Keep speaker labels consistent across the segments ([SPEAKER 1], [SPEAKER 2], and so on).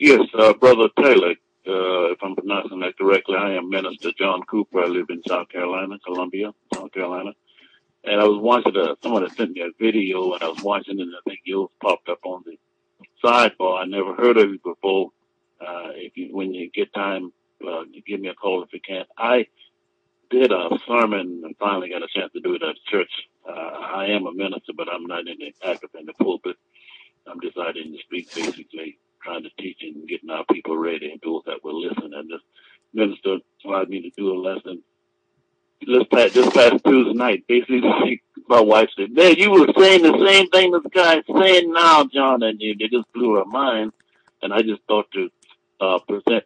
[SPEAKER 1] Yes, Brother Taalik, if I'm pronouncing that correctly, I am Minister John Cooper. I live in South Carolina, Columbia, South Carolina. And I was watching, someone sent me a video, and I was watching it, and I think yours popped up on the sidebar. I never heard of it before. When you get time, give me a call if you can. I did a sermon and finally got a chance to do it at church. I am a minister, but I'm not active in the pulpit. I'm deciding to speak, basically trying to teach and getting our people ready and those that will listen. And this minister allowed me to do a lesson just past Tuesday night. Basically, my wife said, "Man, you were saying the same thing this guy's saying now, John," and it just blew her mind. And I just thought to present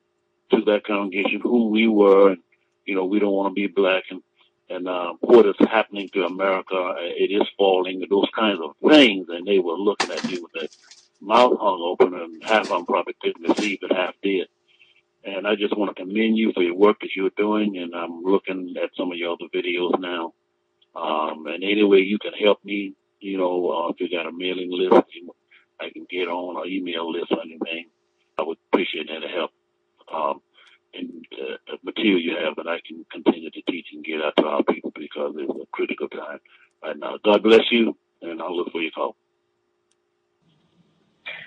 [SPEAKER 1] to that congregation who we were, and we don't want to be black, and what is happening to America. It is falling, those kinds of things. And they were looking at me with their mouth hung open, and half of them probably couldn't receive it, half did. And I just want to commend you for your work that you're doing. And I'm looking at some of your other videos now. And any way you can help me, if you got a mailing list I can get on, or email list or anything, I would appreciate that help. And material you have that I can continue to teach and get out to our people, because it's a critical time right now. God bless you, and I'll look for your call.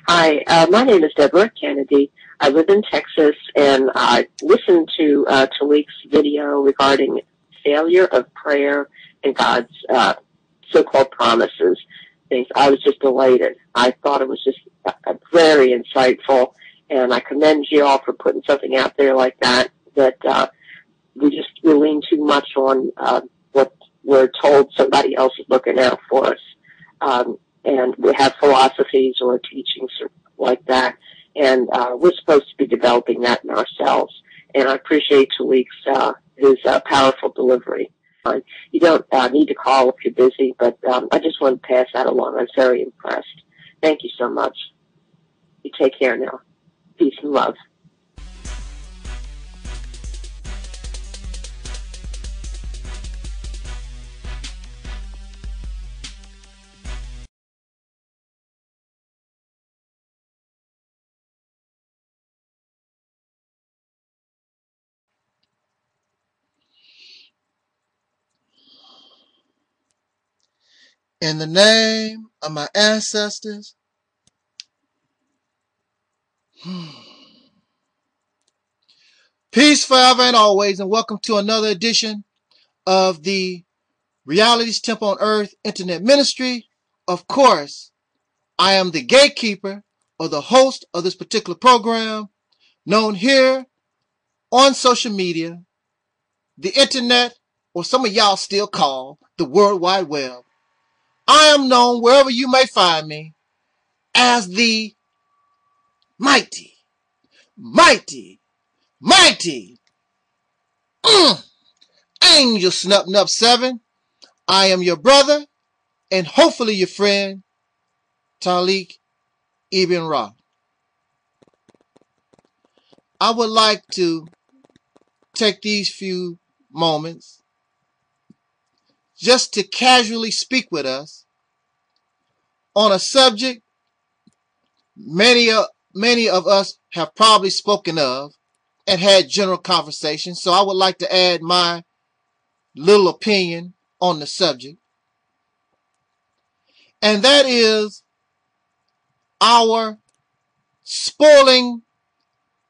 [SPEAKER 2] Hi, my name is Deborah Kennedy. I live in Texas, and I listened to Taalik's video regarding failure of prayer and God's so-called promises. Things. I was just delighted. I thought it was just very insightful, and I commend you all for putting something out there like that. That we lean too much on what we're told somebody else is looking out for us. And we have philosophies or teachings like that, and we're supposed to be developing that in ourselves. And I appreciate Taalik's his powerful delivery. You don't need to call if you're busy, but I just want to pass that along. I was very impressed. Thank you so much. You take care now. Peace and love.
[SPEAKER 3] In the name of my ancestors, peace forever and always, and welcome to another edition of the Reality's Temple on Earth Internet Ministry. Of course, I am the gatekeeper or the host of this particular program, known here on social media, the internet, or some of y'all still call the World Wide Web. I am known wherever you may find me as the mighty Angel Snub 7. I am your brother and hopefully your friend, Taalik Ibn'rad. I would like to take these few moments just to casually speak with us on a subject many of us have probably spoken of and had general conversations. So I would like to add my little opinion on the subject. And that is our spoiling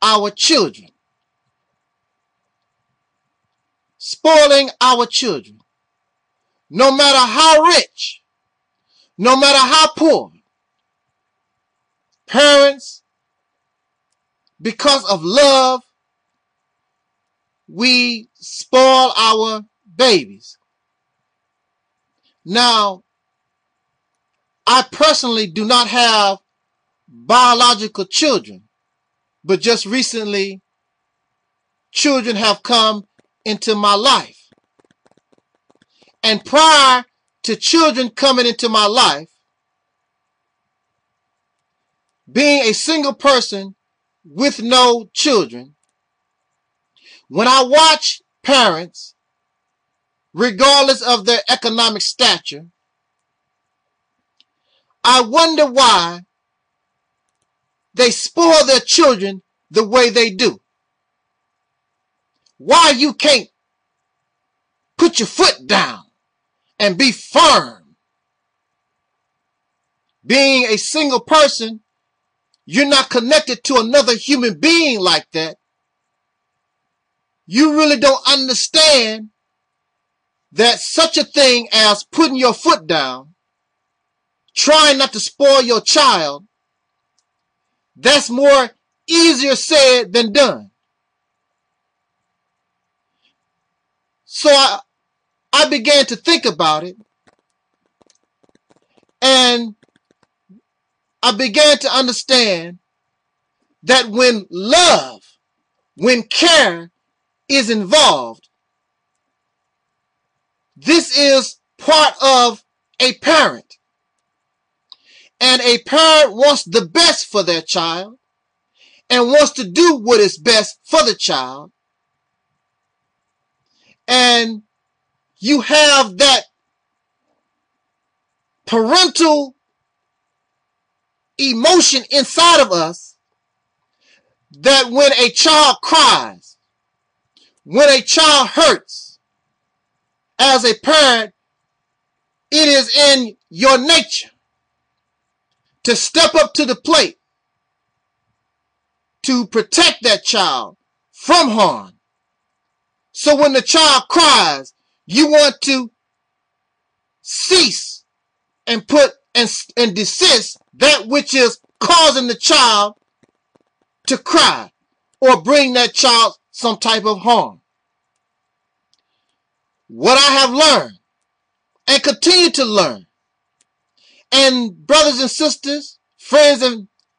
[SPEAKER 3] our children. Spoiling our children. No matter how rich, no matter how poor, parents, because of love, we spoil our babies. Now, I personally do not have biological children, but just recently, children have come into my life. And prior to children coming into my life, being a single person with no children, when I watch parents, regardless of their economic stature, I wonder why they spoil their children the way they do. Why you can't put your foot down and be firm. Being a single person, you're not connected to another human being like that. You really don't understand that such a thing as putting your foot down, trying not to spoil your child, that's more easier said than done. So I began to think about it, and I began to understand that when love, when care is involved, this is part of a parent. And a parent wants the best for their child and wants to do what is best for the child. And you have that parental emotion inside of us that when a child cries, when a child hurts, as a parent, it is in your nature to step up to the plate to protect that child from harm. So when the child cries, you want to cease and put and desist that which is causing the child to cry or bring that child some type of harm. What I have learned and continue to learn, and brothers and sisters, friends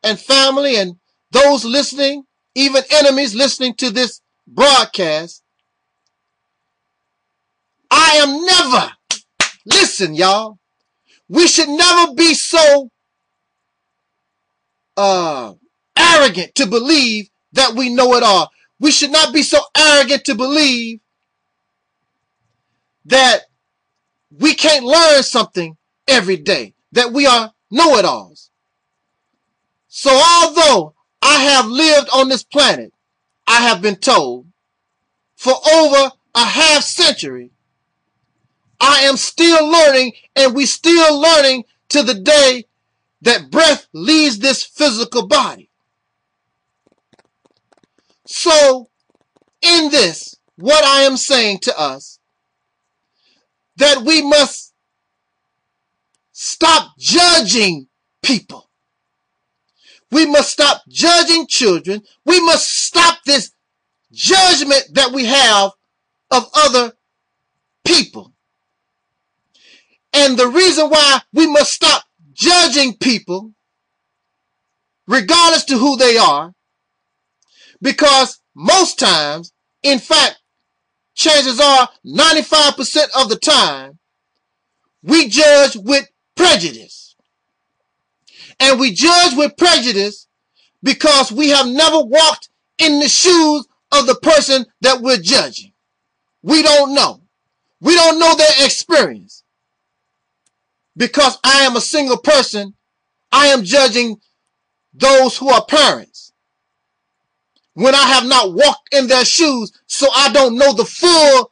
[SPEAKER 3] and family, and those listening, even enemies listening to this broadcast, I am never, listen y'all, we should never be so arrogant to believe that we know it all. We should not be so arrogant to believe that we can't learn something every day, that we are know-it-alls. So although I have lived on this planet, I have been told, for over a half century, I am still learning, and we still learning to the day that breath leaves this physical body. So, in this, what I am saying to us, that we must stop judging people. We must stop judging children. We must stop this judgment that we have of other people. And the reason why we must stop judging people, regardless to who they are, because most times, in fact, chances are 95% of the time, we judge with prejudice. And we judge with prejudice because we have never walked in the shoes of the person that we're judging. We don't know. We don't know their experience. Because I am a single person, I am judging those who are parents when I have not walked in their shoes, so I don't know the full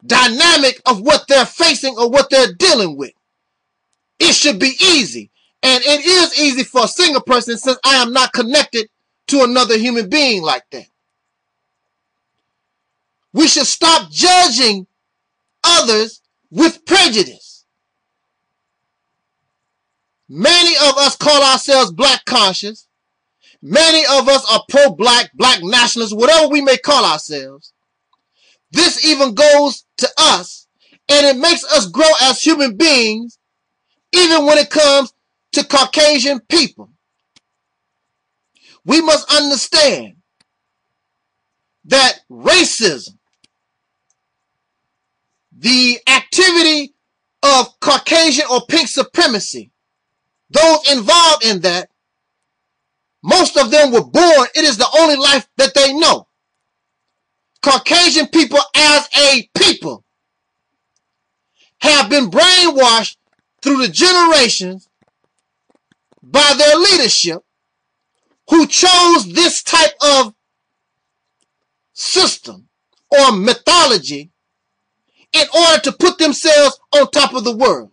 [SPEAKER 3] dynamic of what they're facing or what they're dealing with. It should be easy. And it is easy for a single person since I am not connected to another human being like that. We should stop judging others with prejudice. Many of us call ourselves black conscious. Many of us are pro-black, black nationalists, whatever we may call ourselves. This even goes to us, and it makes us grow as human beings, even when it comes to Caucasian people. We must understand that racism, the activity of Caucasian or pink supremacy, those involved in that, most of them were born, it is the only life that they know. Caucasian people as a people have been brainwashed through the generations by their leadership who chose this type of system or mythology in order to put themselves on top of the world.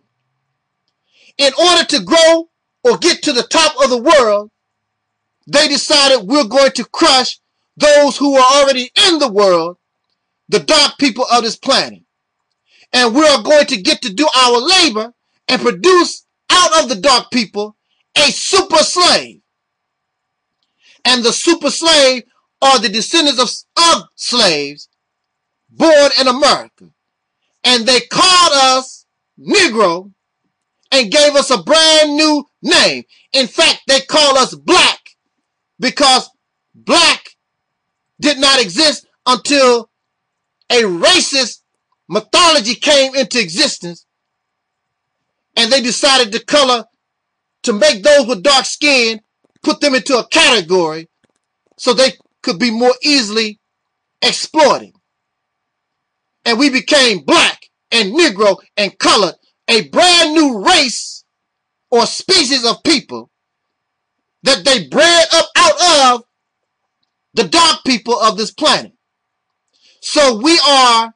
[SPEAKER 3] In order to grow or get to the top of the world, they decided we're going to crush those who are already in the world, the dark people of this planet. And we are going to get to do our labor and produce out of the dark people a super slave. And the super slave are the descendants of slaves born in America. And they called us Negro and gave us a brand new name. In fact, they call us black because black did not exist until a racist mythology came into existence, and they decided to make those with dark skin, put them into a category so they could be more easily exploited. And we became black and Negro and colored, a brand new race or species of people that they bred up out of the dark people of this planet. So we are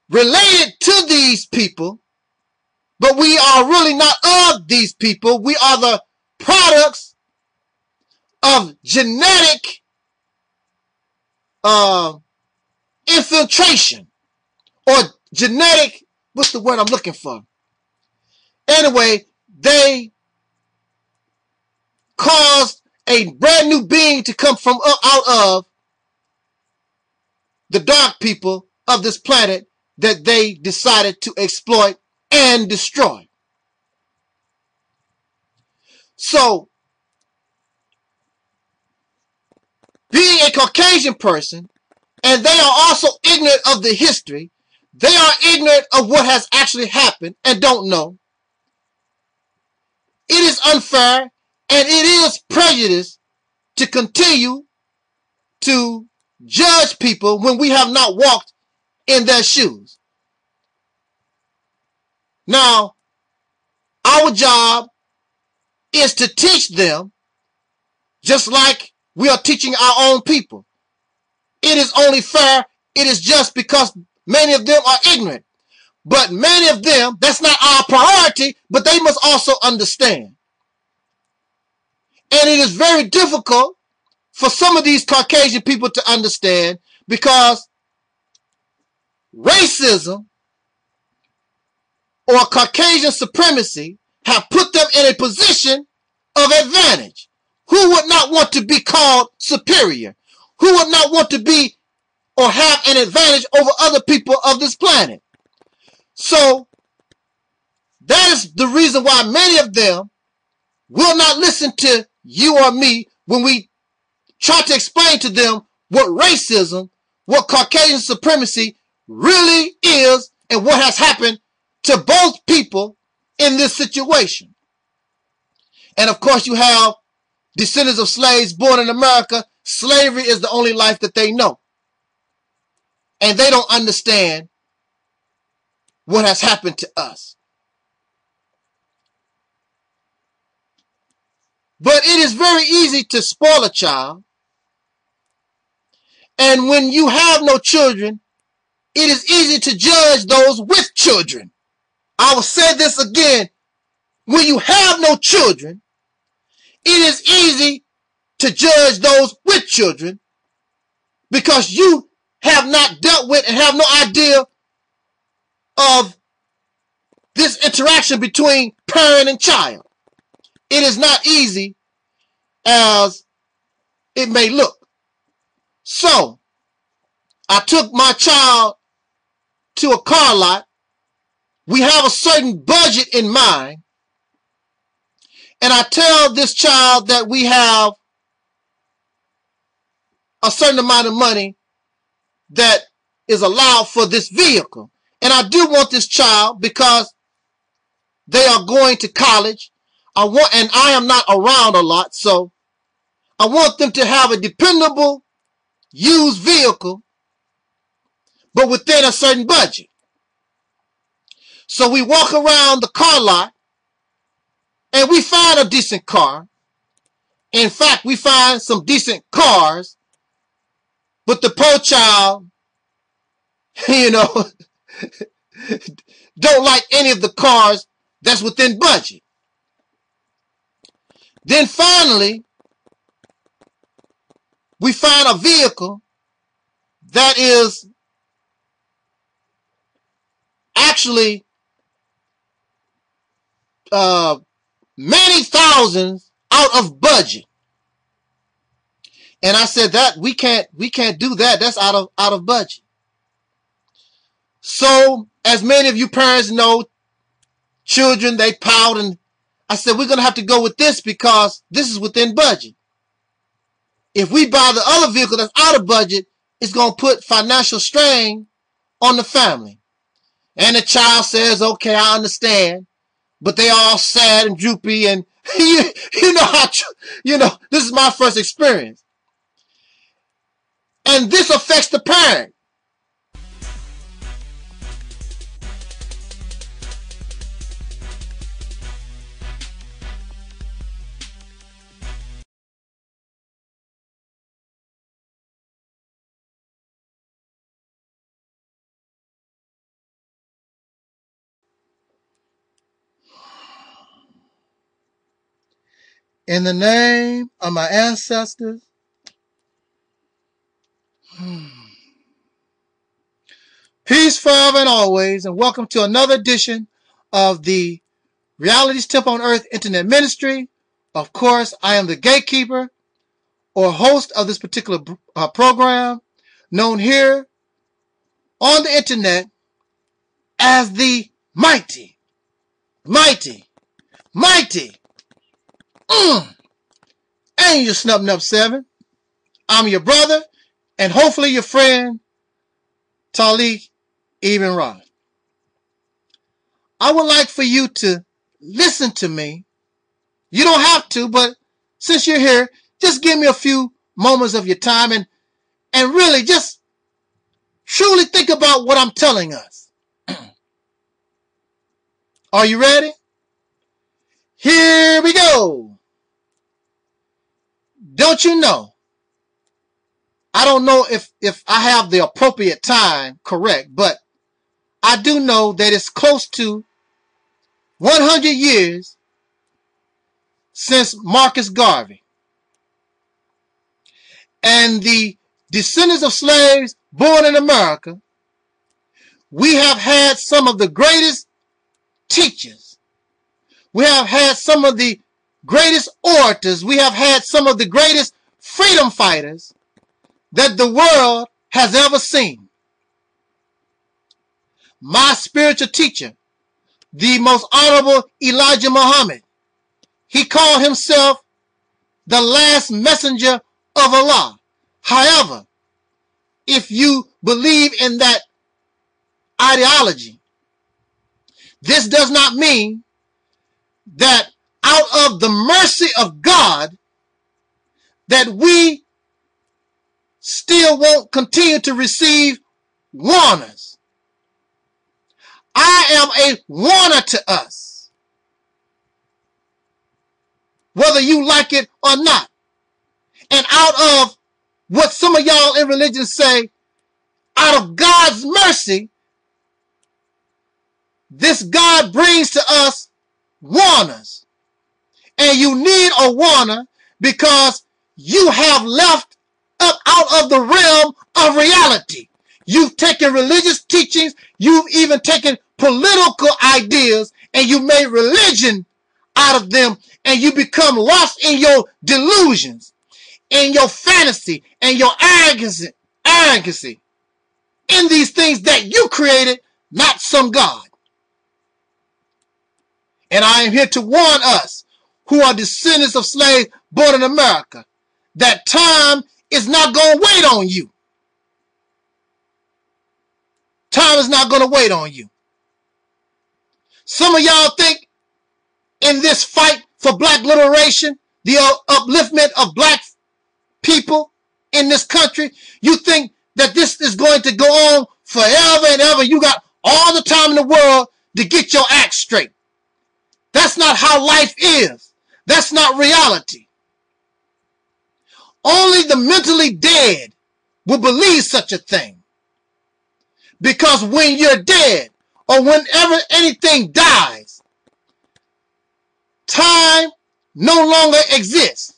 [SPEAKER 3] related to these people, but we are really not of these people. We are the products of genetic infiltration or genetic, what's the word I'm looking for? Anyway, they caused a brand new being to come from out of the dark people of this planet that they decided to exploit and destroy. So, being a Caucasian person, and they are also ignorant of the history, they are ignorant of what has actually happened and don't know. It is unfair and it is prejudice to continue to judge people when we have not walked in their shoes. Now, our job is to teach them just like we are teaching our own people. It is only fair, it is just because many of them are ignorant. But many of them, that's not our priority, but they must also understand. And it is very difficult for some of these Caucasian people to understand because racism or Caucasian supremacy have put them in a position of advantage. Who would not want to be called superior? Who would not want to be or have an advantage over other people of this planet? So that is the reason why many of them will not listen to you or me when we try to explain to them what racism, what Caucasian supremacy really is and what has happened to both people in this situation. And of course you have descendants of slaves born in America. Slavery is the only life that they know. And they don't understand what has happened to us. But it is very easy to spoil a child. And when you have no children, it is easy to judge those with children. I will say this again. When you have no children, it is easy to judge those with children because you have not dealt with and have no idea of this interaction between parent and child. It is not easy as it may look. So, I took my child to a car lot. We have a certain budget in mind. And I tell this child that we have a certain amount of money that is allowed for this vehicle. And I do want this child because they are going to college. And I am not around a lot, so I want them to have a dependable used vehicle, but within a certain budget. So we walk around the car lot and we find a decent car. In fact, we find some decent cars, but the poor child, don't like any of the cars that's within budget. Then finally, we find a vehicle that is actually many thousands out of budget. And I said that we can't do that. That's out of budget. So, as many of you parents know, children, they pout, and I said we're going to have to go with this because this is within budget. If we buy the other vehicle that's out of budget, it's going to put financial strain on the family. And the child says, okay, I understand. But they all sad and droopy, and this is my first experience. And this affects the parent. In the name of my ancestors, peace forever and always, and welcome to another edition of the Reality's Temple on Earth Internet Ministry. Of course, I am the gatekeeper or host of this particular program, known here on the internet as the mighty Angel Snub 7. I'm your brother and hopefully your friend, Taalik Ibn'rad. I would like for you to listen to me. You don't have to, but since you're here, just give me a few moments of your time and really just truly think about what I'm telling us. Are you ready? Here we go. Don't you know? I don't know if I have the appropriate time correct, but I do know that it's close to 100 years since Marcus Garvey and the descendants of slaves born in America. We have had some of the greatest teachers. We have had some of the greatest orators. We have had some of the greatest freedom fighters that the world has ever seen. My spiritual teacher, the most honorable Elijah Muhammad, he called himself the last messenger of Allah. However, if you believe in that ideology, this does not mean that out of the mercy of God that we still won't continue to receive warners. I am a warner to us. whether you like it or not. And out of what some of y'all in religion say, out of God's mercy, this God brings to us warners. And you need a warner because you have left up out of the realm of reality. You've taken religious teachings, you've even taken political ideas, and you made religion out of them, and you become lost in your delusions, in your fantasy, and your arrogancy in these things that you created, not some God. And I am here to warn us who are descendants of slaves born in America that time is not going to wait on you. Time is not going to wait on you. Some of y'all think in this fight for black liberation, the upliftment of black people in this country, you think that this is going to go on forever and ever. You got all the time in the world to get your act straight. That's not how life is. That's not reality. Only the mentally dead will believe such a thing. Because when you're dead, or whenever anything dies, time no longer exists.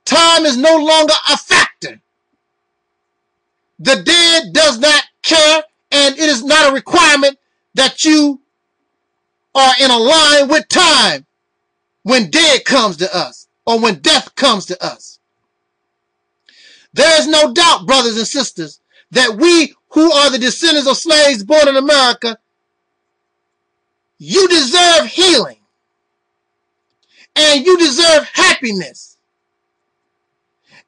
[SPEAKER 3] Time is no longer a factor. The dead does not care, and it is not a requirement that you are in a line with time when dead comes to us, or when death comes to us. There is no doubt, brothers and sisters, that we who are the descendants of slaves born in America, you deserve healing. And you deserve happiness.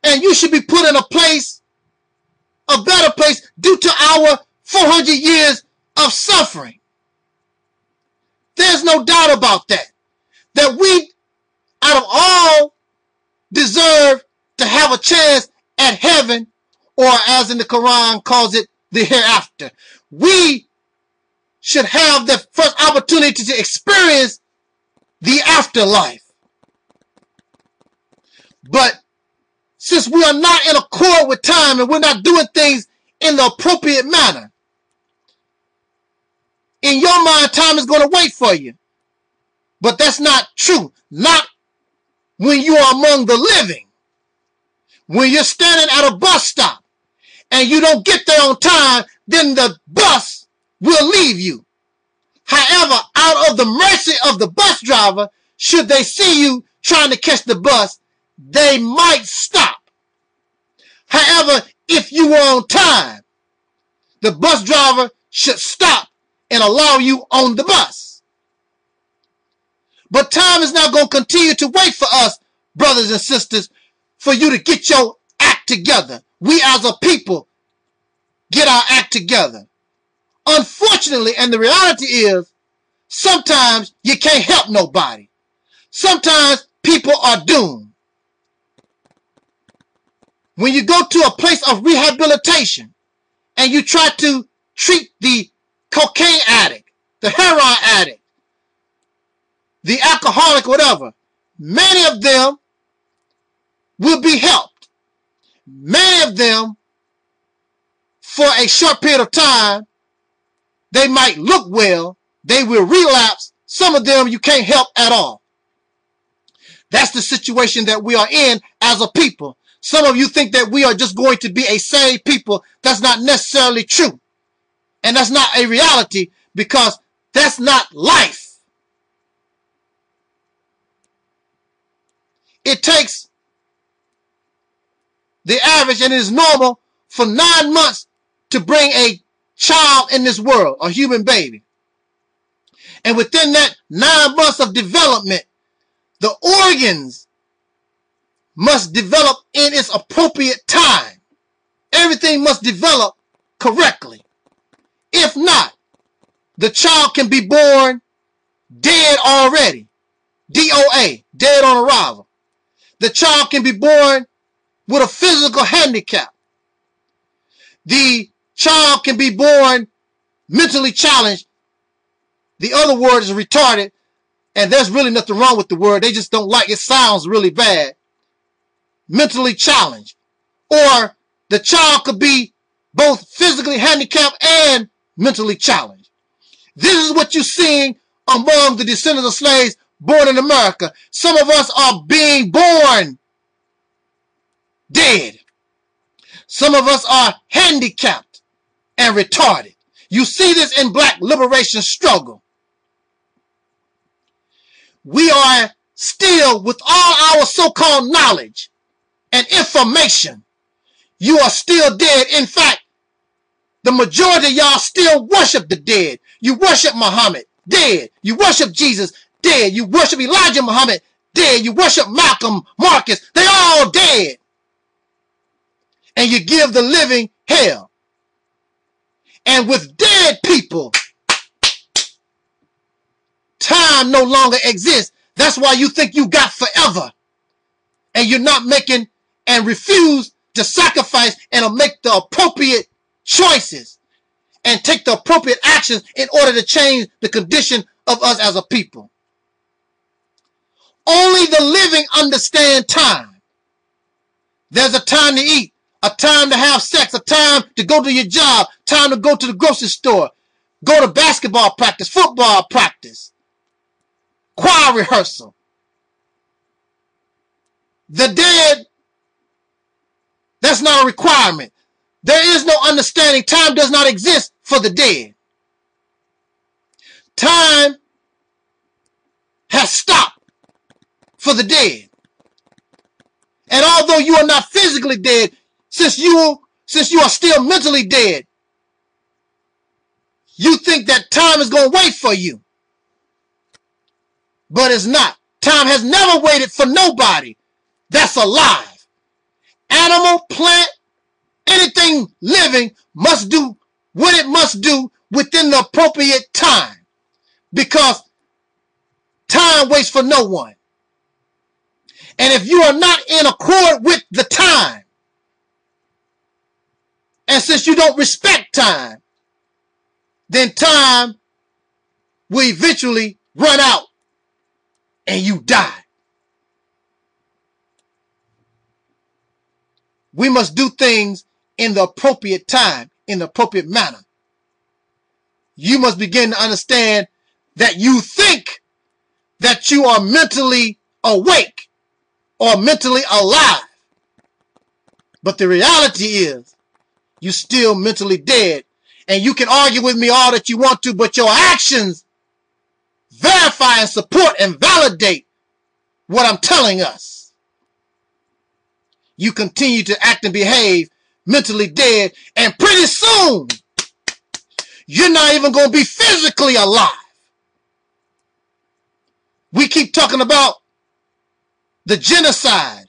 [SPEAKER 3] And you should be put in a place, a better place, due to our 400 years of suffering. There's no doubt about that. That we, out of all, deserve to have a chance at heaven, or as in the Quran calls it, the hereafter. We should have the first opportunity to experience the afterlife. But since we are not in accord with time and we're not doing things in the appropriate manner, in your mind, time is going to wait for you. But that's not true. Not when you are among the living. When you're standing at a bus stop and you don't get there on time, then the bus will leave you. However, out of the mercy of the bus driver, should they see you trying to catch the bus, they might stop. However, if you were on time, the bus driver should stop and allow you on the bus. But time is not going to continue to wait for us, brothers and sisters, for you to get your act together. We as a people get our act together. Unfortunately, and the reality is, sometimes you can't help nobody. Sometimes people are doomed. When you go to a place of rehabilitation and you try to treat the cocaine addict, the heroin addict, the alcoholic, whatever, many of them will be helped. Many of them, for a short period of time, they might look well, they will relapse. Some of them you can't help at all. That's the situation that we are in as a people. Some of you think that we are just going to be a saved people. That's not necessarily true. And that's not a reality, because that's not life. It takes the average, and it is normal, for 9 months to bring a child in this world, a human baby. And within that 9 months of development, the organs must develop in its appropriate time. Everything must develop correctly. If not, the child can be born dead already. DOA, dead on arrival. The child can be born with a physical handicap. The child can be born mentally challenged. The other word is retarded. and there's really nothing wrong with the word. They just don't like it. Sounds really bad. Mentally challenged. Or the child could be both physically handicapped and mentally challenged. This is what you're seeing among the descendants of slaves born in America. Some of us are being born dead. Some of us are handicapped and retarded. You see this in black liberation struggle. We are still, with all our so-called knowledge and information, you are still dead. In fact, the majority of y'all still worship the dead. You worship Muhammad, dead. You worship Jesus, dead. You worship Elijah Muhammad, dead. You worship Malcolm, Marcus, they all dead. And you give the living hell. And with dead people, time no longer exists. That's why you think you got forever. And you're not making and refuse to sacrifice and make the appropriate choices and take the appropriate actions in order to change the condition of us as a people. Only the living understand time. There's a time to eat, a time to have sex, a time to go to your job, time to go to the grocery store, go to basketball practice, football practice, choir rehearsal. The dead, that's not a requirement. There is no understanding. Time does not exist for the dead. Time has stopped for the dead. And although you are not physically dead, since you are still mentally dead, you think that time is going to wait for you. But it's not. Time has never waited for nobody that's alive. Animal, plant, anything living must do what it must do within the appropriate time. Because time waits for no one. And if you are not in accord with the time, and since you don't respect time, then time will eventually run out and you die. We must do things in the appropriate time, in the appropriate manner. You must begin to understand that you think that you are mentally awake or mentally alive. But the reality is you're still mentally dead. And you can argue with me all that you want to, but your actions verify and support and validate what I'm telling us. You continue to act and behave mentally dead, and pretty soon you're not even going to be physically alive. We keep talking about the genocide,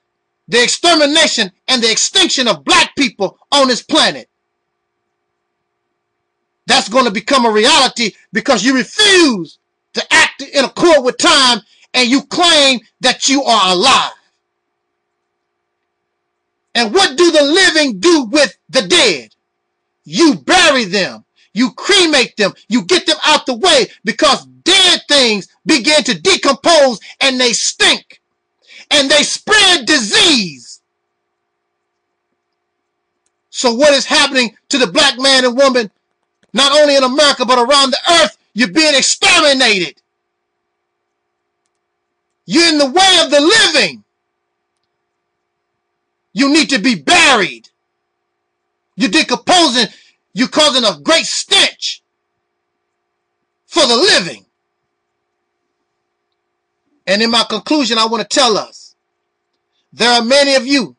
[SPEAKER 3] the extermination, and the extinction of black people on this planet. That's going to become a reality because you refuse to act in accord with time and you claim that you are alive. And what do the living do with the dead? You bury them. You cremate them. You get them out the way because dead things begin to decompose and they stink. And they spread disease. So what is happening to the black man and woman, not only in America, but around the earth? You're being exterminated. You're in the way of the living. You need to be buried. You're decomposing. You're causing a great stench for the living. And in my conclusion, I want to tell us, there are many of you,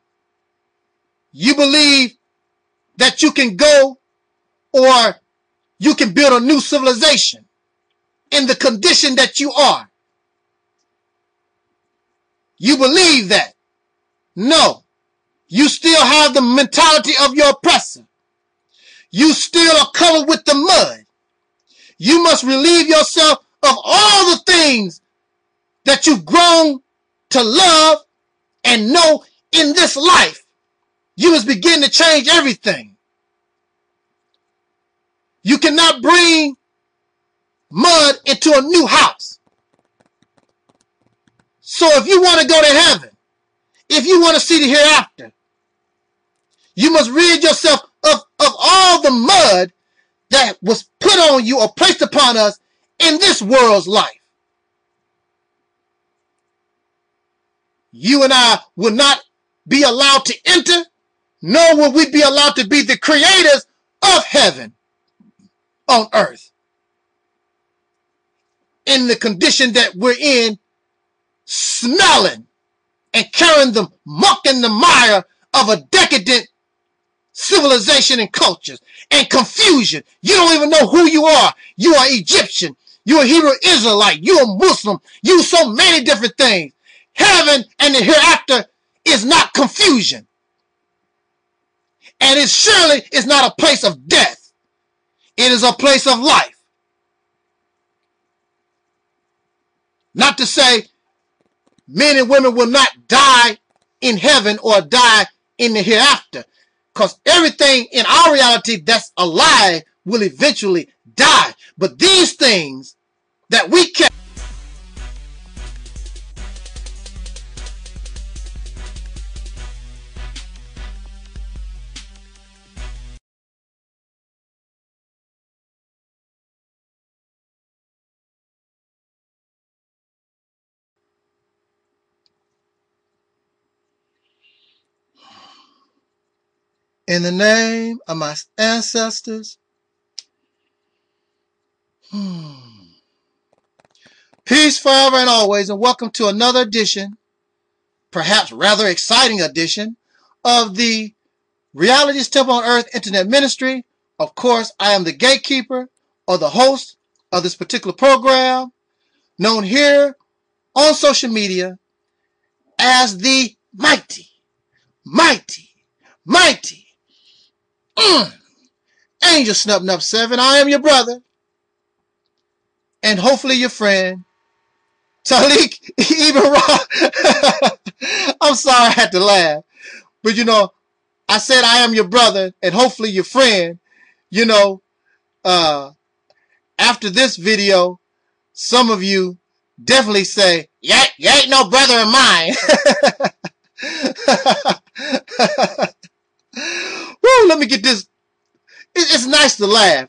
[SPEAKER 3] you believe that you can go or you can build a new civilization in the condition that you are. You believe that. No. You still have the mentality of your oppressor. You still are covered with the mud. You must relieve yourself of all the things that you've grown to love and know in this life. You must begin to change everything. You cannot bring mud into a new house. So if you want to go to heaven, if you want to see the hereafter, you must rid yourself of all the mud that was put on you or placed upon us in this world's life. You and I will not be allowed to enter, nor will we be allowed to be the creators of heaven on earth in the condition that we're in, smelling and carrying the muck and the mire of a decadent civilization and cultures and confusion. You don't even know who you are. You are Egyptian. You're a Hebrew Israelite. You're a Muslim. You so many different things. Heaven and the hereafter is not confusion. And it surely is not a place of death. It is a place of life. Not to say men and women will not die in heaven or die in the hereafter. Because everything in our reality that's alive will eventually die. But these things that we can in the name of my ancestors. Peace forever and always, and welcome to another edition, perhaps rather exciting edition, of the Reality's Temple on Earth Internet Ministry. Of course, I am the gatekeeper or the host of this particular program, known here on social media as the mighty Angel Snub Nub 7. I am your brother, and hopefully your friend, Taalik Ibn'rad. I'm sorry I had to laugh, but you know, I said I am your brother and hopefully your friend. You know, after this video, some of you definitely say, yeah, you ain't no brother of mine. Woo, let me get this. It's nice to laugh.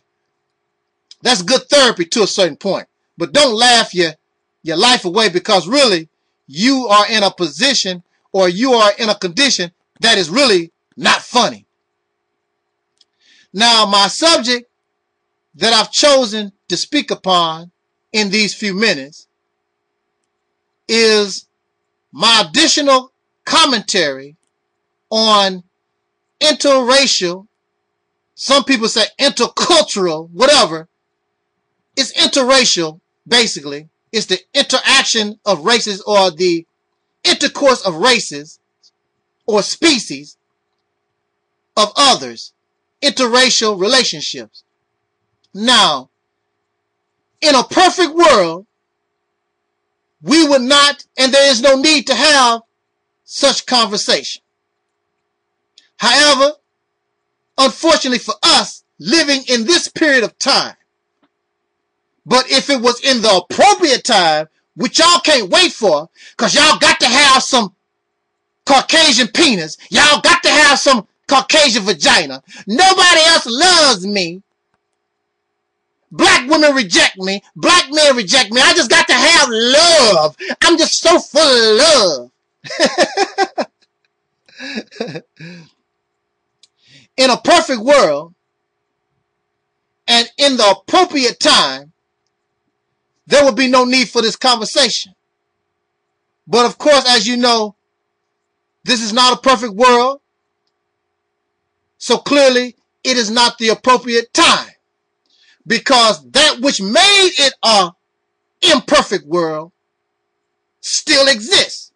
[SPEAKER 3] That's good therapy to a certain point. But don't laugh your life away, because really you are in a position or you are in a condition that is really not funny. Now, my subject that I've chosen to speak upon in these few minutes is my additional commentary on interracial, some people say intercultural, whatever. It's interracial, basically. It's the interaction of races, or the intercourse of races or species of others. Interracial relationships. Now, in a perfect world, we would not, and there is no need to have such conversation. However, unfortunately for us, living in this period of time, but if it was in the appropriate time, which y'all can't wait for, because y'all got to have some Caucasian penis, y'all got to have some Caucasian vagina. Nobody else loves me. Black women reject me. Black men reject me. I just got to have love. I'm just so full of love. In a perfect world, and in the appropriate time, there would be no need for this conversation. But of course, as you know, this is not a perfect world. So clearly, it is not the appropriate time. Because that which made it an imperfect world still exists.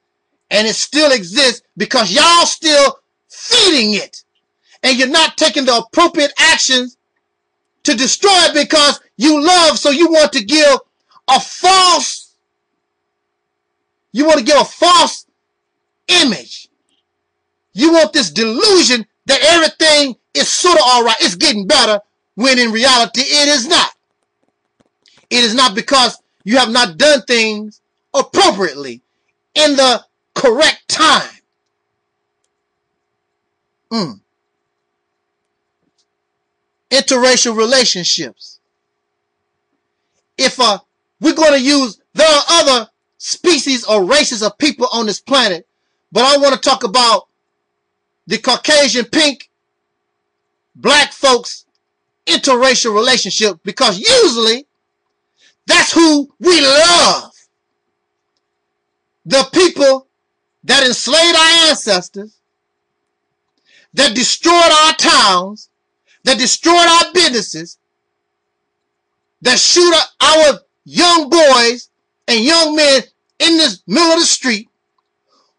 [SPEAKER 3] And it still exists because y'all still feeding it. And you're not taking the appropriate actions to destroy it, because you love, so you want to give a false, image. You want this delusion that everything is sort of all right, it's getting better, when in reality it is not. It is not, because you have not done things appropriately. in the correct time. Interracial relationships. If we're going to use, there are other species or races of people on this planet, but I want to talk about the Caucasian pink black folks interracial relationship, because usually that's who we love. The people that enslaved our ancestors, that destroyed our towns, that destroyed our businesses, that shoot our young boys and young men in the middle of the street,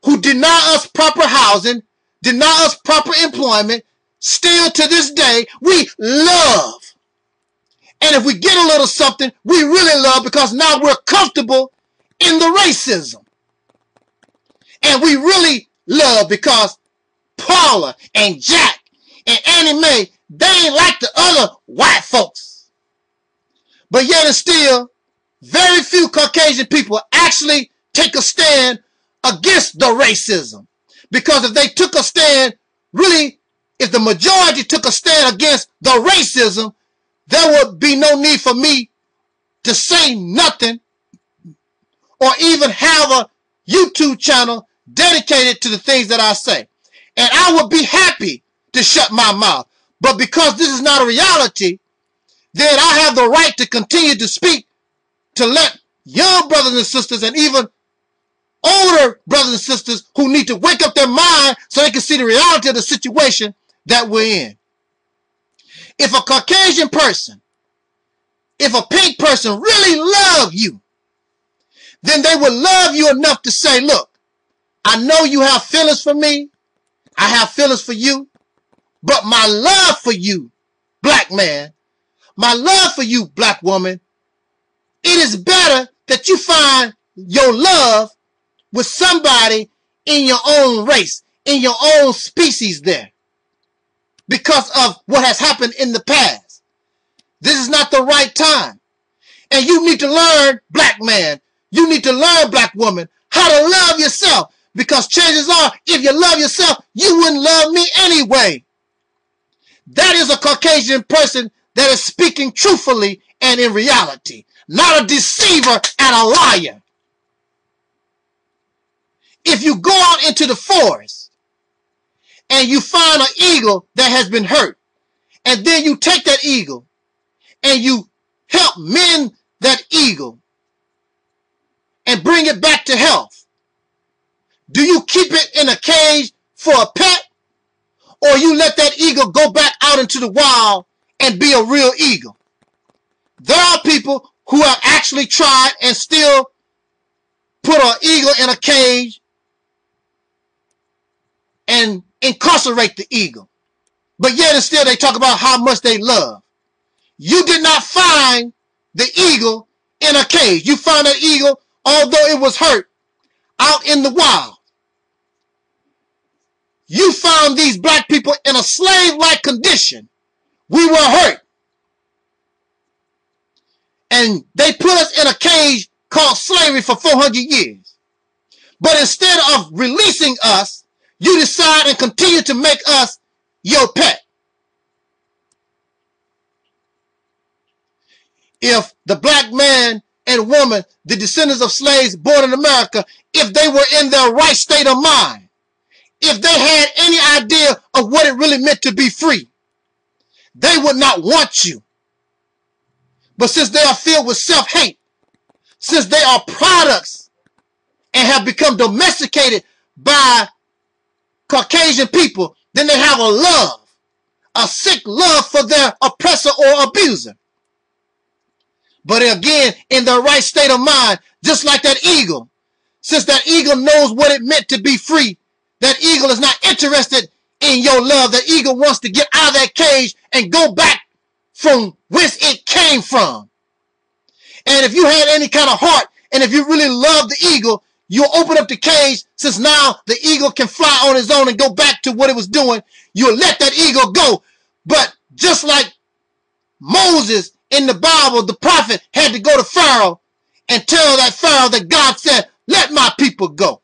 [SPEAKER 3] who deny us proper housing, deny us proper employment, still to this day, we love. And if we get a little something, we really love, because now we're comfortable in the racism. And we really love because Paula and Jack and Annie Mae, they ain't like the other white folks. But yet and still, very few Caucasian people actually take a stand against the racism. Because if they took a stand, really, if the majority took a stand against the racism, there would be no need for me to say nothing or even have a YouTube channel dedicated to the things that I say. And I would be happy to shut my mouth. But because this is not a reality, then I have the right to continue to speak, to let young brothers and sisters and even older brothers and sisters who need to wake up their mind so they can see the reality of the situation that we're in. If a Caucasian person, if a pink person really love you, then they would love you enough to say, look, I know you have feelings for me, I have feelings for you, but my love for you, black man, my love for you, black woman, it is better that you find your love with somebody in your own race, in your own species there, because of what has happened in the past. This is not the right time. And you need to learn, black man, you need to learn, black woman, how to love yourself, because chances are, if you love yourself, you wouldn't love me anyway. That is a Caucasian person that is speaking truthfully and in reality, not a deceiver and a liar. If you go out into the forest and you find an eagle that has been hurt, and then you take that eagle and you help mend that eagle and bring it back to health, do you keep it in a cage for a pet, or you let that eagle go back out into the wild and be a real eagle? There are people who have actually tried and still put an eagle in a cage and incarcerate the eagle. But yet and still they talk about how much they love. You did not find the eagle in a cage. You found that eagle, although it was hurt, out in the wild. You found these black people in a slave-like condition. We were hurt. And they put us in a cage called slavery for 400 years. But instead of releasing us, you decide and continue to make us your pet. If the black man and woman, the descendants of slaves born in America, if they were in their right state of mind, if they had any idea of what it really meant to be free, they would not want you. But since they are filled with self-hate, since they are products and have become domesticated by Caucasian people, then they have a love, a sick love for their oppressor or abuser. But again, in their right state of mind, just like that eagle, since that eagle knows what it meant to be free, that eagle is not interested in your love. That eagle wants to get out of that cage and go back from whence it came from. And if you had any kind of heart, and if you really love the eagle, you'll open up the cage, since now the eagle can fly on its own and go back to what it was doing. You'll let that eagle go. But just like Moses in the Bible, the prophet had to go to Pharaoh and tell that Pharaoh that God said, let my people go.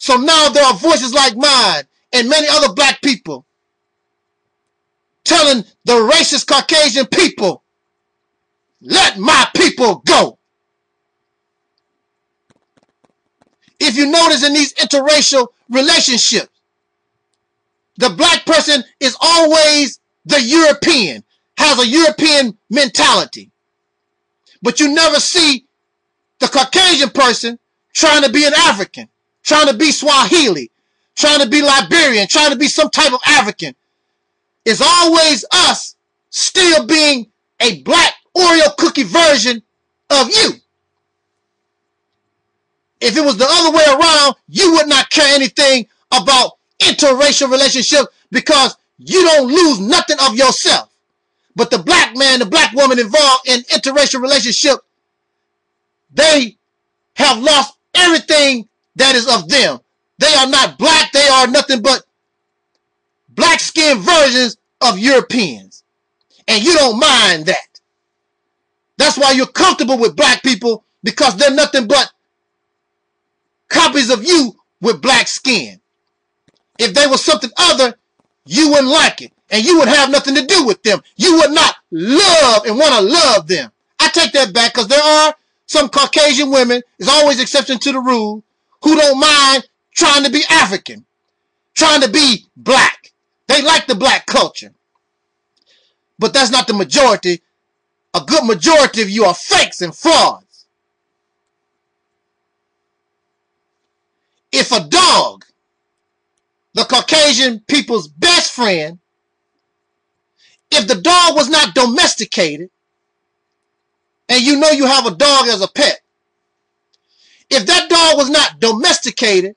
[SPEAKER 3] So now there are voices like mine and many other black people telling the racist Caucasian people, let my people go. If you notice in these interracial relationships, the black person is always the European, has a European mentality. But you never see the Caucasian person trying to be an African, trying to be Swahili, trying to be Liberian, trying to be some type of African. It's always us still being a black Oreo cookie version of you. If it was the other way around, you would not care anything about interracial relationships because you don't lose nothing of yourself. But the black man, the black woman involved in interracial relationship, they have lost everything that is of them. They are not black. They are nothing but black-skinned versions of Europeans. And you don't mind that. That's why you're comfortable with black people, because they're nothing but copies of you with black skin. If they were something other, you wouldn't like it. And you would have nothing to do with them. You would not love and want to love them. I take that back, because there are some Caucasian women, there's always exception to the rule, who don't mind trying to be African, trying to be black. They like the black culture. But that's not the majority. A good majority of you are fakes and frauds. If a dog, the Caucasian people's best friend, if the dog was not domesticated, and you know you have a dog as a pet, if that dog was not domesticated,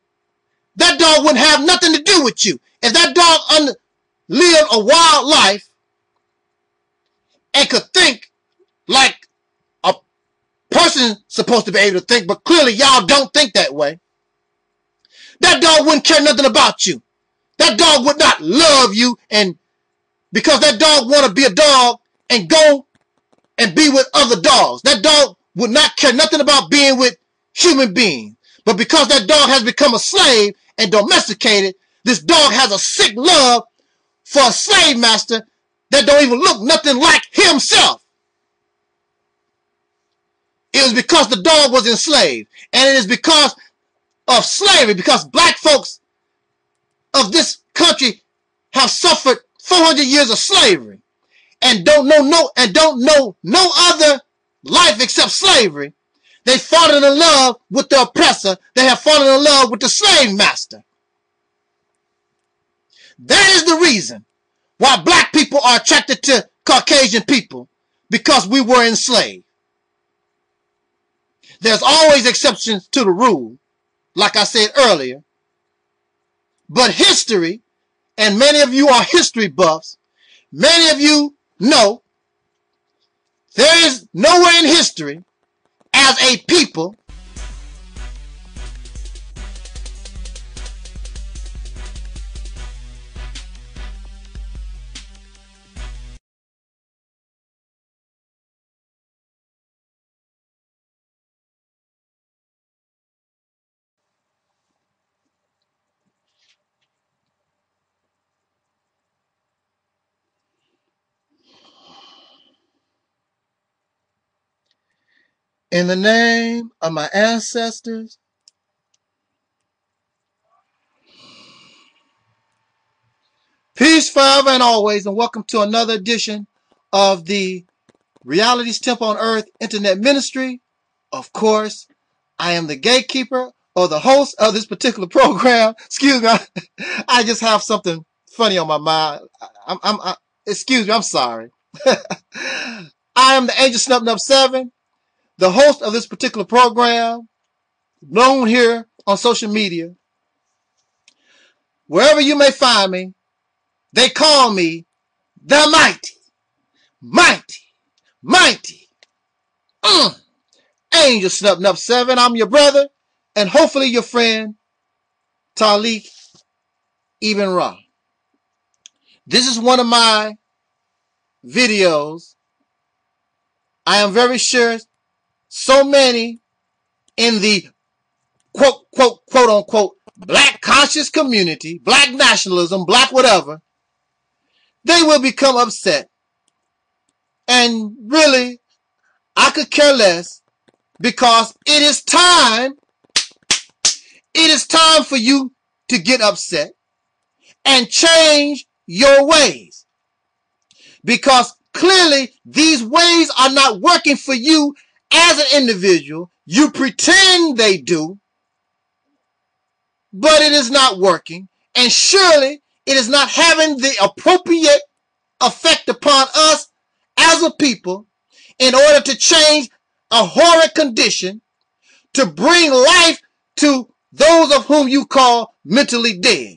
[SPEAKER 3] that dog wouldn't have nothing to do with you. If that dog lived a wild life and could think like a person supposed to be able to think, but clearly y'all don't think that way, that dog wouldn't care nothing about you. That dog would not love you, and because that dog want to be a dog and go and be with other dogs. That dog would not care nothing about being with human beings. But because that dog has become a slave and domesticated, this dog has a sick love for a slave master that don't even look nothing like himself. It was because the dog was enslaved. And it is because of slavery, because black folks of this country have suffered 400 years of slavery and don't know no other life except slavery. They fallen in love with the oppressor. They have fallen in love with the slave master. That is the reason why black people are attracted to Caucasian people, because we were enslaved. There's always exceptions to the rule, like I said earlier. But history, and many of you are history buffs, many of you know there is nowhere in history as a people in the name of my ancestors, peace forever and always, and welcome to another edition of the Reality's Temple on Earth Internet Ministry. Of course, I am the gatekeeper or the host of this particular program. Excuse me, I just have something funny on my mind. Excuse me, I'm sorry. I am the Angel Snub 7, the host of this particular program, known here on social media. Wherever you may find me, they call me the mighty Angel Snub 7. I'm your brother, and hopefully your friend, Taalik Ibn'rad. This is one of my videos. I am very sure so many in the quote unquote black conscious community, black nationalism, black whatever, they will become upset. And really, I could care less, because it is time for you to get upset and change your ways. Because clearly these ways are not working for you as an individual. You pretend they do, but it is not working. And surely it is not having the appropriate effect upon us as a people in order to change a horrid condition, to bring life to those of whom you call mentally dead.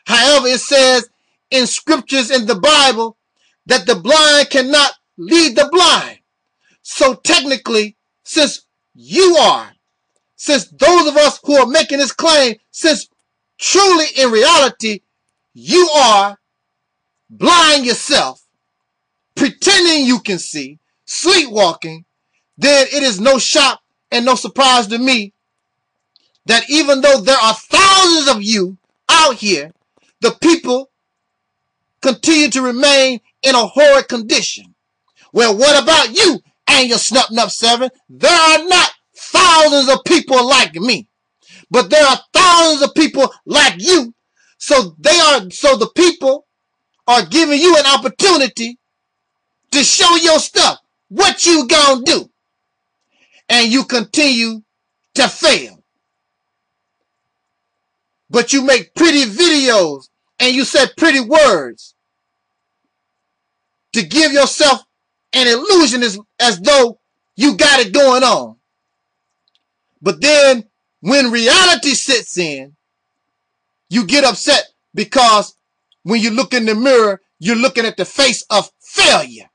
[SPEAKER 3] However, it says in scriptures in the Bible that the blind cannot lead the blind. So technically, since those of us who are making this claim, since truly in reality you are blind yourself, pretending you can see, sleepwalking, then it is no shock and no surprise to me that even though there are thousands of you out here, the people continue to remain in a horrid condition. Well, what about you and your Snub 7? There are not thousands of people like me, but there are thousands of people like you. So the people are giving you an opportunity to show your stuff. What you gonna do? And you continue to fail. But you make pretty videos and you say pretty words to give yourself an illusion as though you got it going on. But then when reality sits in, you get upset because when you look in the mirror, you're looking at the face of failure.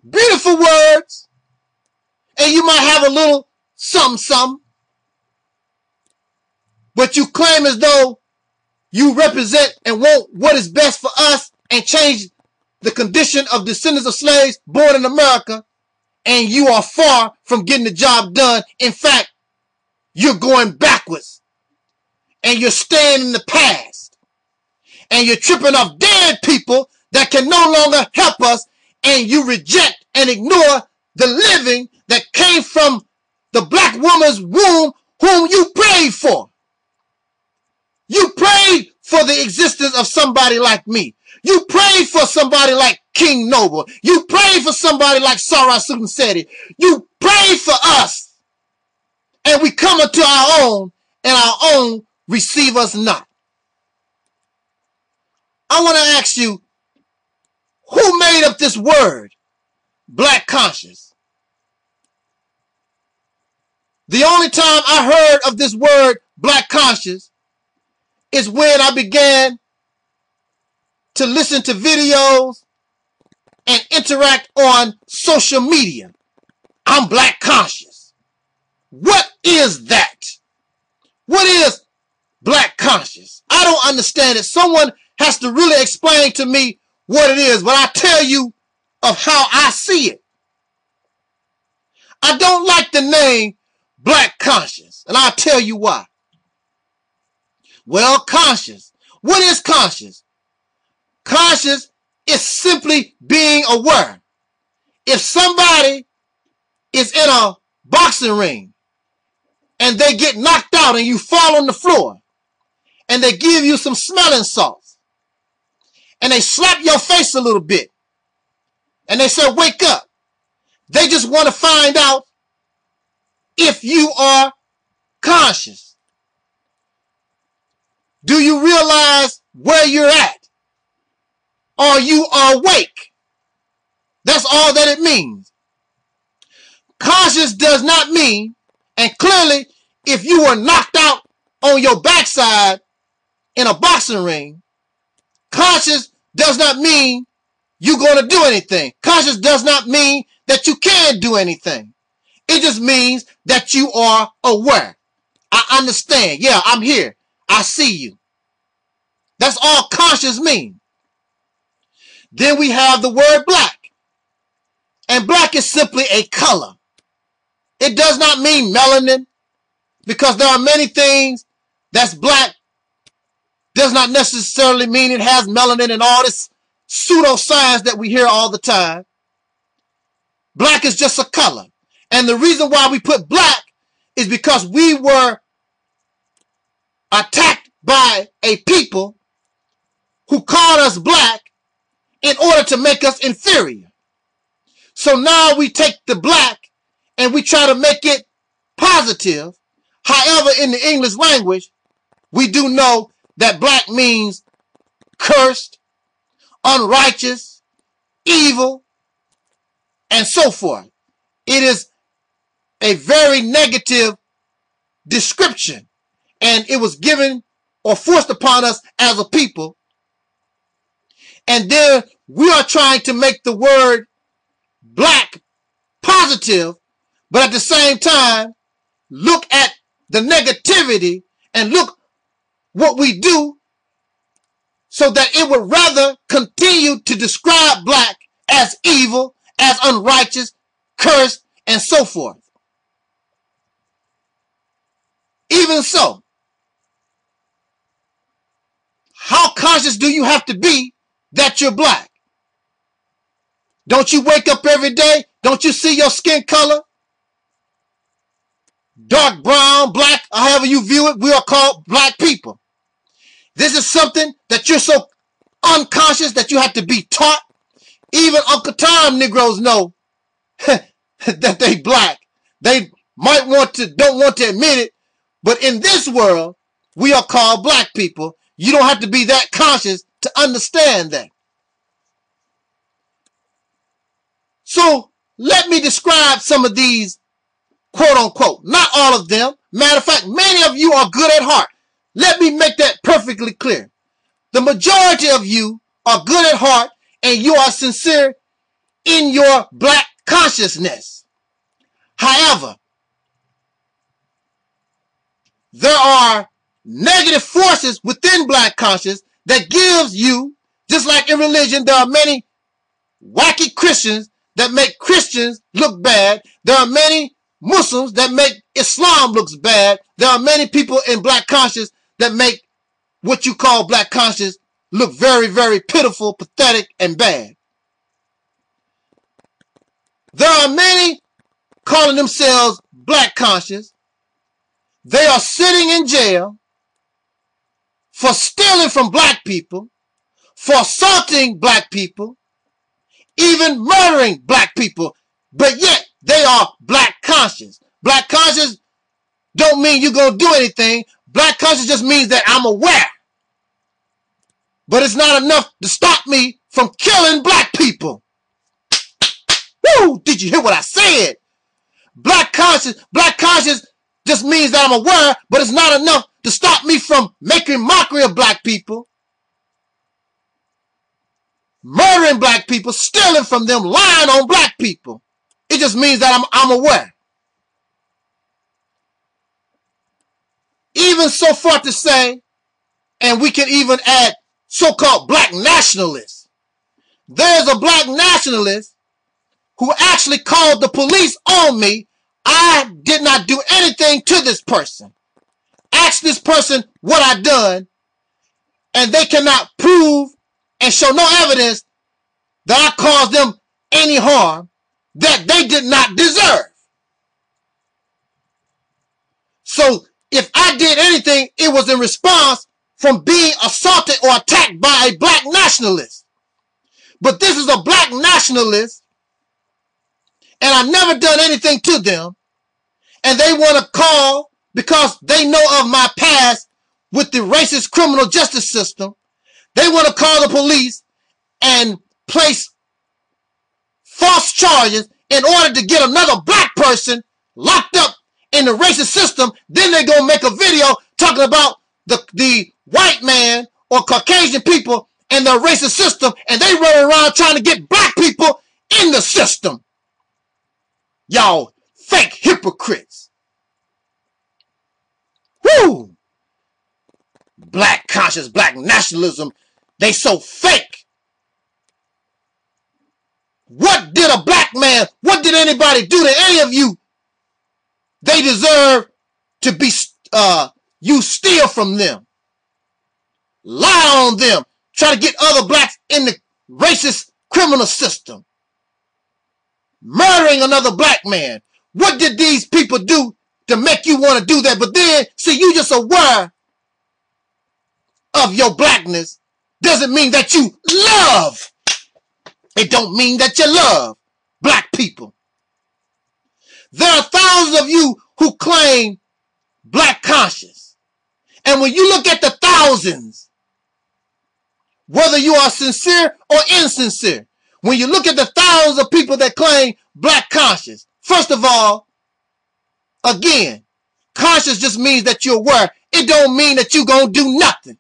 [SPEAKER 3] Beautiful words, and you might have a little something, but you claim as though you represent and want what is best for us and change the condition of descendants of slaves born in America, and you are far from getting the job done. In fact, you're going backwards, and you're staying in the past, and you're tripping off dead people that can no longer help us, and you reject and ignore the living that came from the black woman's womb whom you prayed for. You prayed for the existence of somebody like me. You prayed for somebody like King Noble. You prayed for somebody like Sarah Seti. You prayed for us. And we come unto our own, and our own receive us not. I want to ask you, who made up this word, black conscious? The only time I heard of this word, black conscious, is when I began to listen to videos and interact on social media. I'm black conscious. What is that? What is black conscious? I don't understand it. Someone has to really explain to me what it is, but I tell you of how I see it. I don't like the name black conscious, and I'll tell you why. Well, conscious. What is conscious? Conscious is simply being aware. If somebody is in a boxing ring and they get knocked out and you fall on the floor and they give you some smelling salts and they slap your face a little bit and they say, wake up. They just want to find out if you are conscious. Do you realize where you're at? Are you awake? That's all that it means. Conscious does not mean, and clearly, if you were knocked out on your backside in a boxing ring, conscious does not mean you're going to do anything. Conscious does not mean that you can do anything. It just means that you are aware. I understand. Yeah, I'm here. I see you. That's all conscious means. Then we have the word black. And black is simply a color. It does not mean melanin, because there are many things that's black does not necessarily mean it has melanin and all this pseudoscience that we hear all the time. Black is just a color. And the reason why we put black is because we were attacked by a people who called us black in order to make us inferior. So now we take the black and we try to make it positive. However, in the English language, we do know that black means cursed, unrighteous, evil, and so forth. It is a very negative description, and it was given or forced upon us as a people. And then we are trying to make the word black positive, but at the same time, look at the negativity and look what we do so that it would rather continue to describe black as evil, as unrighteous, cursed, and so forth. Even so, how conscious do you have to be that you're black? Don't you wake up every day? Don't you see your skin color? Dark brown, black, however you view it, we are called black people. This is something that you're so unconscious that you have to be taught. Even Uncle Tom Negroes know that they black. They might don't want to admit it, but in this world, we are called black people. You don't have to be that conscious to understand that. So let me describe some of these, quote unquote, not all of them. Matter of fact, many of you are good at heart. Let me make that perfectly clear. The majority of you are good at heart and you are sincere in your black consciousness. However, there are negative forces within black consciousness that gives you, just like in religion, there are many wacky Christians that make Christians look bad. There are many Muslims that make Islam looks bad. There are many people in black conscience that make what you call black conscience look very, very pitiful, pathetic, and bad. There are many calling themselves black conscious. They are sitting in jail for stealing from black people, for assaulting black people, even murdering black people, but yet they are black conscious. Black conscious don't mean you're going to do anything. Black conscious just means that I'm aware. But it's not enough to stop me from killing black people. Woo! Did you hear what I said? Black conscious just means that I'm aware, but it's not enough to stop me from making mockery of black people, murdering black people, stealing from them, lying on black people. It just means that I'm aware. Even so far to say, and we can even add so-called black nationalists. There's a black nationalist who actually called the police on me. I did not do anything to this person. Ask this person what I done, and they cannot prove and show no evidence that I caused them any harm that they did not deserve. So if I did anything, it was in response from being assaulted or attacked by a black nationalist. But this is a black nationalist, and I've never done anything to them, and they want to call because they know of my past with the racist criminal justice system. They want to call the police and place false charges in order to get another black person locked up in the racist system. Then they're going to make a video talking about the white man or Caucasian people and their racist system, and they run around trying to get black people in the system. Y'all fake hypocrites. Woo! Black conscious, black nationalism, they so fake. What did a black man, what did anybody do to any of you? They deserve to be You steal from them, lie on them, try to get other blacks in the racist criminal system, murdering another black man. What did these people do to make you want to do that? But then, see, you just aware of your blackness doesn't mean that you love. It don't mean that you love black people. There are thousands of you who claim black conscience. And when you look at the thousands, whether you are sincere or insincere, when you look at the thousands of people that claim black conscience, first of all, again, conscience just means that you're aware. It don't mean that you're going to do nothing.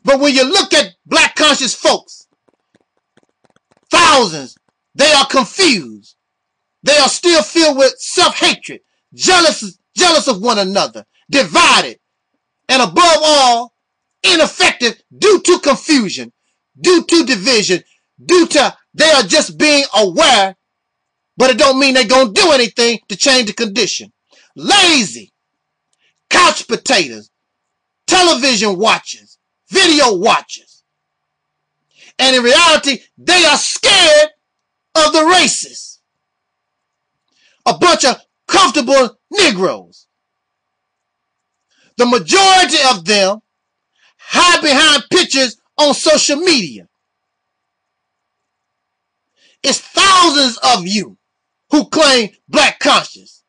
[SPEAKER 3] But when you look at black conscious folks, thousands, they are confused. They are still filled with self-hatred, jealous of one another, divided, and above all, ineffective due to confusion, due to division, due to they are just being aware, but it don't mean they're going to do anything to change the condition. Lazy, couch potatoes, television watchers, video watchers. And in reality, they are scared of the racists. A bunch of comfortable Negroes. The majority of them hide behind pictures on social media. It's thousands of you who claim black conscience.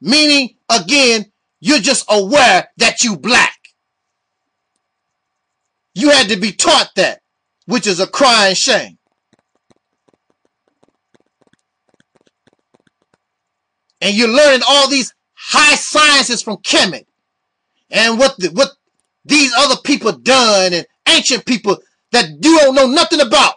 [SPEAKER 3] Meaning, again, you're just aware that you black. You had to be taught that, which is a crying shame. And you're learning all these high sciences from Kemet and what these other people done and ancient people that you don't know nothing about.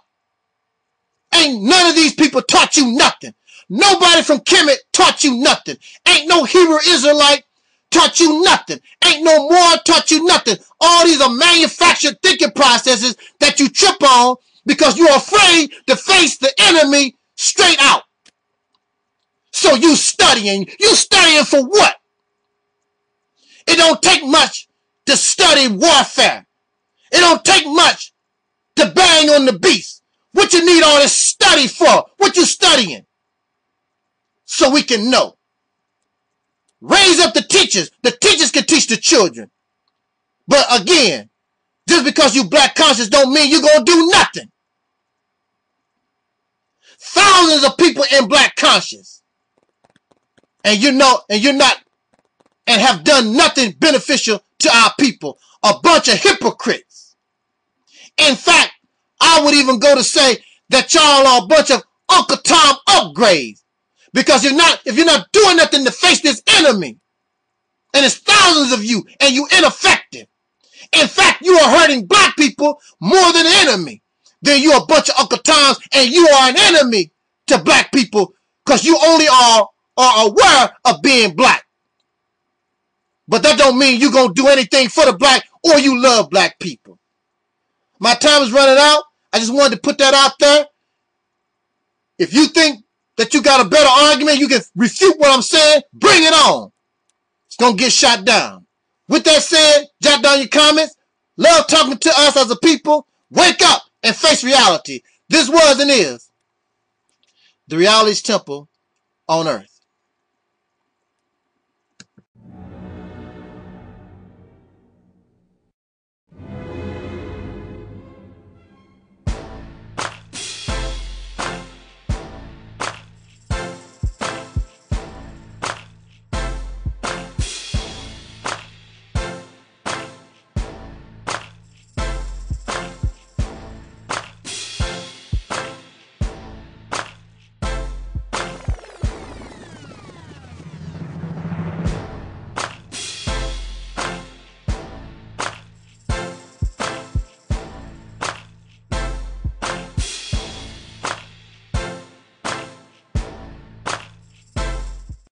[SPEAKER 3] Ain't none of these people taught you nothing. Nobody from Kemet taught you nothing. Ain't no Hebrew Israelite taught you nothing. Ain't no more taught you nothing. All these are manufactured thinking processes that you trip on because you're afraid to face the enemy straight out. So you studying. You studying for what? It don't take much to study warfare. It don't take much to bang on the beast. What you need all this study for? What you studying? So we can know. Raise up the teachers. The teachers can teach the children. But again, just because you black conscious don't mean you're going to do nothing. Thousands of people in black conscious. And you're not, and have done nothing beneficial to our people. A bunch of hypocrites. In fact, I would even go to say that y'all are a bunch of Uncle Tom upgrades. Because if you're not doing nothing to face this enemy, and it's thousands of you, and you ineffective. In fact, you are hurting black people more than the enemy. Then you're a bunch of Uncle Toms, and you are an enemy to black people, because you only are aware of being black. But that don't mean you're going to do anything for the black, or you love black people. My time is running out. I just wanted to put that out there. If you think that you got a better argument, you can refute what I'm saying, bring it on. It's going to get shot down. With that said, jot down your comments. Love talking to us as a people. Wake up and face reality. This was and is the Reality's Temple on Earth.